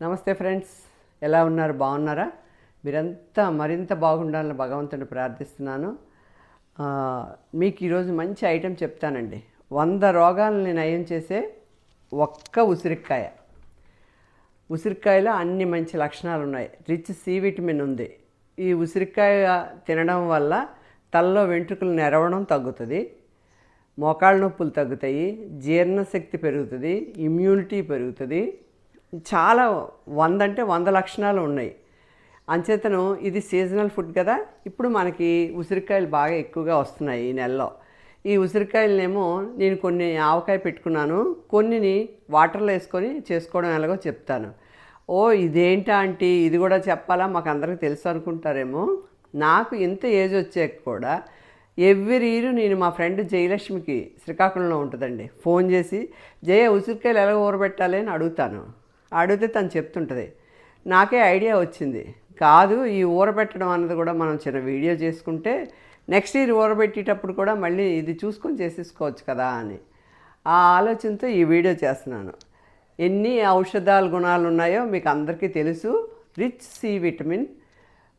నమస్తే ఫ్రెండ్స్, ఎలా ఉన్నారు? బాగున్నారా? మీరంతా మరింత బాగుండాలని భగవంతుని ప్రార్థిస్తున్నాను. మీకు ఈరోజు మంచి ఐటెం చెప్తానండి. 100 రోగాలని నయం చేసే ఒక్క ఉసిరికాయ. ఉసిరికాయలో అన్ని మంచి లక్షణాలు ఉన్నాయి. రిచ్ సి విటమిన్ ఉంది. ఈ ఉసిరికాయ తినడం వల్ల తలలో వెంట్రుకలు నెరవడం తగ్గుతుంది, మోకాళ్ళ నొప్పులు తగ్గుతాయి, జీర్ణశక్తి పెరుగుతుంది, ఇమ్యూనిటీ పెరుగుతుంది. చాలా 100 అంటే 100 లక్షణాలు ఉన్నాయి. అంచేతను ఇది సీజనల్ ఫుడ్ కదా. ఇప్పుడు మనకి ఉసిరికాయలు బాగా ఎక్కువగా వస్తున్నాయి ఈ నెలలో. ఈ ఉసిరికాయలనేమో నేను కొన్ని ఆవకాయ పెట్టుకున్నాను, కొన్నిని వాటర్లో వేసుకొని చేసుకోవడం ఎలాగో చెప్తాను. ఓ ఇదేంటా ఆంటీ, ఇది కూడా చెప్పాలా, మాకు అందరికీ తెలుసు అనుకుంటారేమో. నాకు ఇంత ఏజ్ వచ్చాక కూడా ఎవ్రీ ఇయర్ నేను మా ఫ్రెండ్ జయలక్ష్మికి, శ్రీకాకుళంలో ఉంటుందండి, ఫోన్ చేసి జయ ఉసిరికాయలు ఎలా ఊరబెట్టాలి అని అడిగితే తను చెప్తుంటుంది. నాకే ఐడియా వచ్చింది, కాదు ఈ ఊరబెట్టడం అన్నది కూడా మనం చిన్న వీడియో చేసుకుంటే నెక్స్ట్ ఇయర్ ఊరబెట్టేటప్పుడు కూడా మళ్ళీ ఇది చూసుకొని చేసేసుకోవచ్చు కదా అని ఆ ఆలోచనతో ఈ వీడియో చేస్తున్నాను. ఎన్ని ఔషధాల గుణాలు ఉన్నాయో మీకు అందరికీ తెలుసు. Rich C vitamin.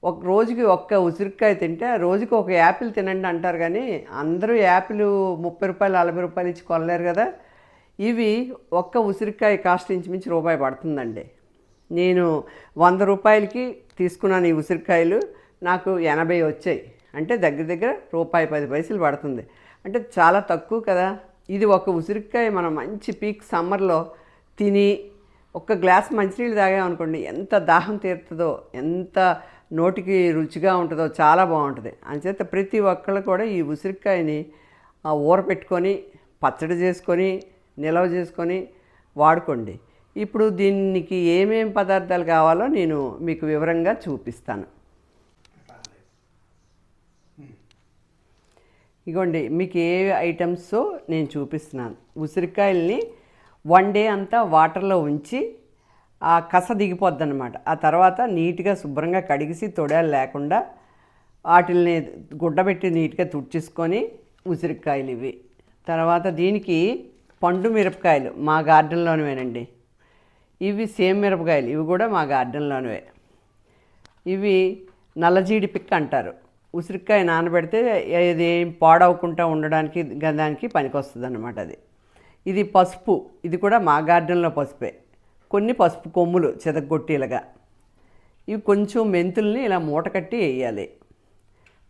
ఒక రోజుకి ఒక్క ఉసిరికాయ తింటే రోజుకి ఒక యాపిల్ తినండి అంటారు, కానీ అందరూ యాపిల్ 30 రూపాయలు 40 రూపాయలు ఇచ్చి కొనలేరు కదా. ఇవి ఒక్క ఉసిరికాయ కాస్ట్ ఇంచుమించి రూపాయి పడుతుందండి. నేను 100 రూపాయలకి తీసుకున్నాను ఈ ఉసిరికాయలు, నాకు 80 వచ్చాయి. అంటే దగ్గర దగ్గర రూపాయి 10 పైసలు పడుతుంది. అంటే చాలా తక్కువ కదా. ఇది ఒక ఉసిరికాయ మనం మంచి పీక్ సమ్మర్లో తిని ఒక్క గ్లాస్ మంచినీళ్ళు తాగామనుకోండి, ఎంత దాహం తీరుతుందో, ఎంత నోటికి రుచిగా ఉంటుందో, చాలా బాగుంటుంది. అంచేత ప్రతి ఒక్కళ్ళు కూడా ఈ ఉసిరికాయని ఊరపెట్టుకొని పచ్చడి చేసుకొని నిల్వ చేసుకొని వాడుకోండి. ఇప్పుడు దీనికి ఏమేం పదార్థాలు కావాలో నేను మీకు వివరంగా చూపిస్తాను. ఇగోండి, మీకు ఏ ఐటమ్సో నేను చూపిస్తున్నాను. ఉసిరికాయల్ని 1 డే అంతా వాటర్లో ఉంచి ఆ కస దిగిపోద్ది అనమాట. ఆ తర్వాత నీట్గా శుభ్రంగా కడిగిసి తొడాలు లేకుండా వాటిల్ని గుడ్డబెట్టి నీట్గా తుడిచేసుకొని ఉసిరికాయలు ఇవి. తర్వాత దీనికి పండు మిరపకాయలు మా గార్డెన్లోనివేనండి. ఇవి సేమ్ మిరపకాయలు, ఇవి కూడా మా గార్డెన్లోనివే. ఇవి నల్లజీడి పిక్క అంటారు. ఉసిరికాయ నానబెడితే ఇది పాడవకుండా ఉండడానికి దానికి పనికొస్తుంది అన్నమాట అది. ఇది పసుపు, ఇది కూడా మా గార్డెన్లో పసుపే. కొన్ని పసుపు కొమ్ములు చెదగొట్టేలాగా. ఇవి కొంచెం మెంతుల్ని ఇలా మూట కట్టి వేయాలి.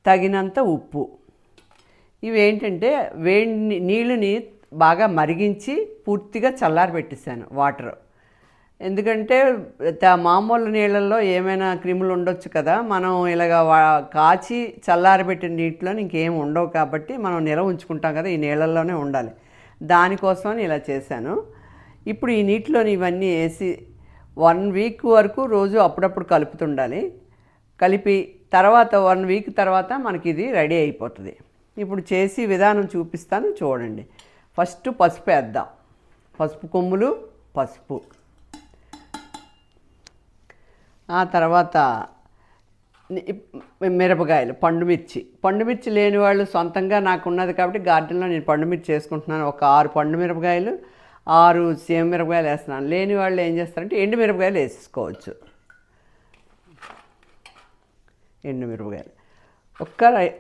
తగినంత ఉప్పు. ఇవి ఏంటంటే వేడి నీళ్ళని బాగా మరిగించి పూర్తిగా చల్లారి పెట్టేశాను వాటర్. ఎందుకంటే మామూలు నీళ్ళల్లో ఏమైనా క్రిములు ఉండొచ్చు కదా, మనం ఇలాగ కాచి చల్లారబెట్టిన నీటిలో ఇంకేం ఉండవు కాబట్టి మనం నిల్వ ఉంచుకుంటాం కదా, ఈ నీళ్ళల్లోనే ఉండాలి. దానికోసమని ఇలా చేశాను. ఇప్పుడు ఈ నీటిలోని ఇవన్నీ వేసి 1 వీక్ వరకు రోజు అప్పుడప్పుడు కలుపుతుండాలి. కలిపి తర్వాత 1 వీక్ తర్వాత మనకి ఇది రెడీ అయిపోతుంది. ఇప్పుడు చేసి విధానం చూపిస్తాను, చూడండి. ఫస్ట్ పసుపు వేద్దాం. పసుపు కొమ్ములు, పసుపు. ఆ తర్వాత మిరపకాయలు, పండుమిర్చి లేని వాళ్ళు సొంతంగా నాకు ఉన్నది కాబట్టి గార్డెన్లో నేను పండుమిర్చి వేసుకుంటున్నాను. ఒక 6 పండు మిరపకాయలు, 6 సేమ్ మిరపకాయలు వేస్తున్నాను. లేని వాళ్ళు ఏం చేస్తారంటే ఎండు మిరపకాయలు వేసుకోవచ్చు. ఎండు మిరపకాయలు,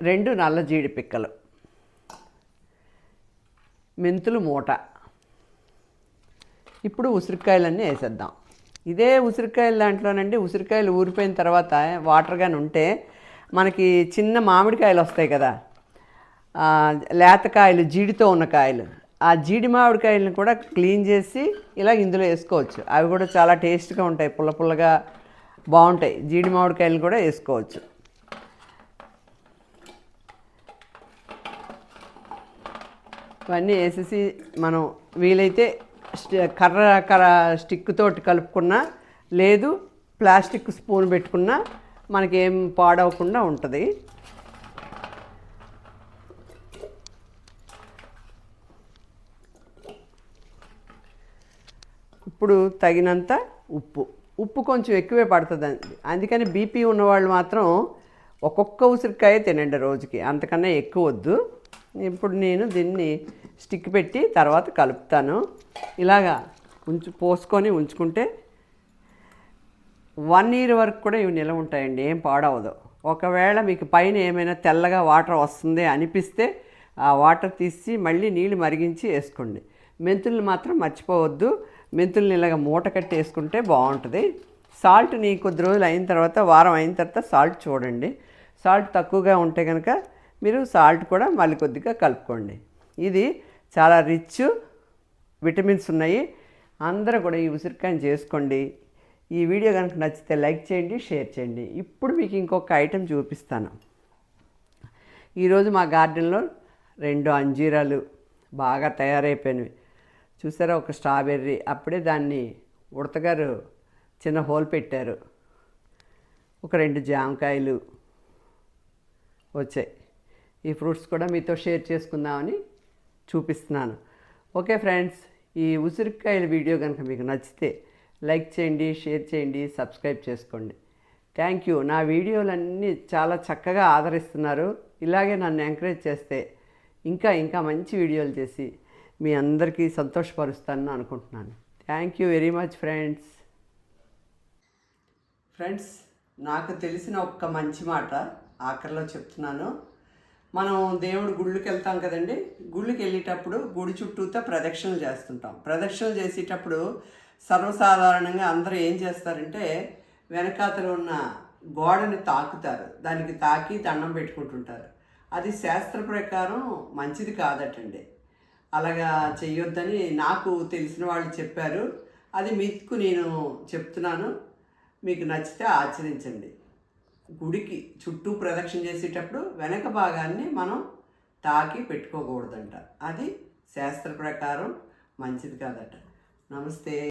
2 నల్ల జీడి పిక్కలు, మెంతులు మూట. ఇప్పుడు ఉసిరికాయలన్నీ వేసేద్దాం. ఇదే ఉసిరికాయలు దాంట్లోనండి, ఉసిరికాయలు ఊరిపోయిన తర్వాత వాటర్ కానీ ఉంటే మనకి చిన్న మామిడికాయలు వస్తాయి కదా, లేతకాయలు, జీడితో ఉన్న కాయలు. ఆ జీడి మామిడికాయలను కూడా క్లీన్ చేసి ఇలా ఇందులో వేసుకోవచ్చు. అవి కూడా చాలా టేస్ట్గా ఉంటాయి, పుల్ల పుల్లగా బాగుంటాయి. జీడి మామిడికాయలను కూడా వేసుకోవచ్చు. ఇవన్నీ వేసేసి మనం వీలైతే కర్ర స్టిక్ తోటి కలుపుకున్నా, లేదు ప్లాస్టిక్ స్పూన్ పెట్టుకున్నా మనకేం పాడవకుండా ఉంటుంది. ఇప్పుడు తగినంత ఉప్పు కొంచెం ఎక్కువే పడుతుంది. అందుకని బీపీ ఉన్నవాళ్ళు మాత్రం ఒక్కొక్క ఉసిరికాయ తినండి రోజుకి, అంతకన్నా ఎక్కువ వద్దు. ఇప్పుడు నేను దీన్ని స్టిక్ పెట్టి తర్వాత కలుపుతాను. ఇలాగా పోసుకొని ఉంచుకుంటే 1 ఇయర్ వరకు కూడా ఇవి నిలవ ఉంటాయండి, ఏం పాడవదు. ఒకవేళ మీకు పైన ఏమైనా తెల్లగా వాటర్ వస్తుంది అనిపిస్తే ఆ వాటర్ తీసి మళ్ళీ నీళ్ళు మరిగించి వేసుకోండి. మెంతుల్ని మాత్రం మర్చిపోవద్దు. మెంతుల్ని ఇలాగ మూట కట్టి వేసుకుంటే బాగుంటుంది. సాల్ట్ని కొద్ది రోజులు అయిన తర్వాత, వారం అయిన తర్వాత సాల్ట్ చూడండి. సాల్ట్ తక్కువగా ఉంటే కనుక మీరు సాల్ట్ కూడా మళ్ళీ కొద్దిగా కలుపుకోండి. ఇది చాలా రిచ్ విటమిన్స్ ఉన్నాయి. అందరూ కూడా ఈ ఉసిరికాయని చేసుకోండి. ఈ వీడియో కనుక నచ్చితే లైక్ చేయండి, షేర్ చేయండి. ఇప్పుడు మీకు ఇంకొక ఐటెం చూపిస్తాను. ఈరోజు మా గార్డెన్లో 2 అంజీరాలు బాగా తయారైపోయినవి. చూసారా, ఒక స్ట్రాబెర్రీ అప్పుడే దాన్ని ఉడతగారు చిన్న హోల్ పెట్టారు. ఒక 2 జామకాయలు వచ్చాయి. ఈ ఫ్రూట్స్ కూడా మీతో షేర్ చేసుకుందామని చూపిస్తున్నాను. ఓకే ఫ్రెండ్స్, ఈ ఉసిరికాయల వీడియో కనుక మీకు నచ్చితే లైక్ చేయండి, షేర్ చేయండి, సబ్స్క్రైబ్ చేసుకోండి. Thank you. నా వీడియోలన్నీ చాలా చక్కగా ఆదరిస్తున్నారు. ఇలాగే నన్ను ఎంకరేజ్ చేస్తే ఇంకా ఇంకా మంచి వీడియోలు చేసి మీ అందరికీ సంతోషపరుస్తానని అనుకుంటున్నాను. Thank you very much friends. Friends, నాకు తెలిసిన ఒక్క మంచి మాట ఆఖరిలో చెప్తున్నాను. మనం దేవుడు గుళ్ళకి వెళ్తాం కదండి. గుళ్ళకి వెళ్ళేటప్పుడు గుడి చుట్టూతో ప్రదక్షిణలు చేస్తుంటాం. ప్రదక్షిణలు చేసేటప్పుడు సర్వసాధారణంగా అందరూ ఏం చేస్తారంటే వెనకాతలో ఉన్న గోడని తాకుతారు. దానికి తాకి దండం పెట్టుకుంటుంటారు. అది శాస్త్ర ప్రకారం మంచిది కాదటండి. అలాగా చెయ్యొద్దని నాకు తెలిసిన వాళ్ళు చెప్పారు. అది మీకు నేను చెప్తున్నాను. మీకు నచ్చితే ఆచరించండి. గుడికి చుట్టూ ప్రదక్షిణ చేసేటప్పుడు వెనక భాగాన్ని మనం తాకి పెట్టుకోకూడదంట. అది శాస్త్ర ప్రకారం మంచిది కాదట. నమస్తే.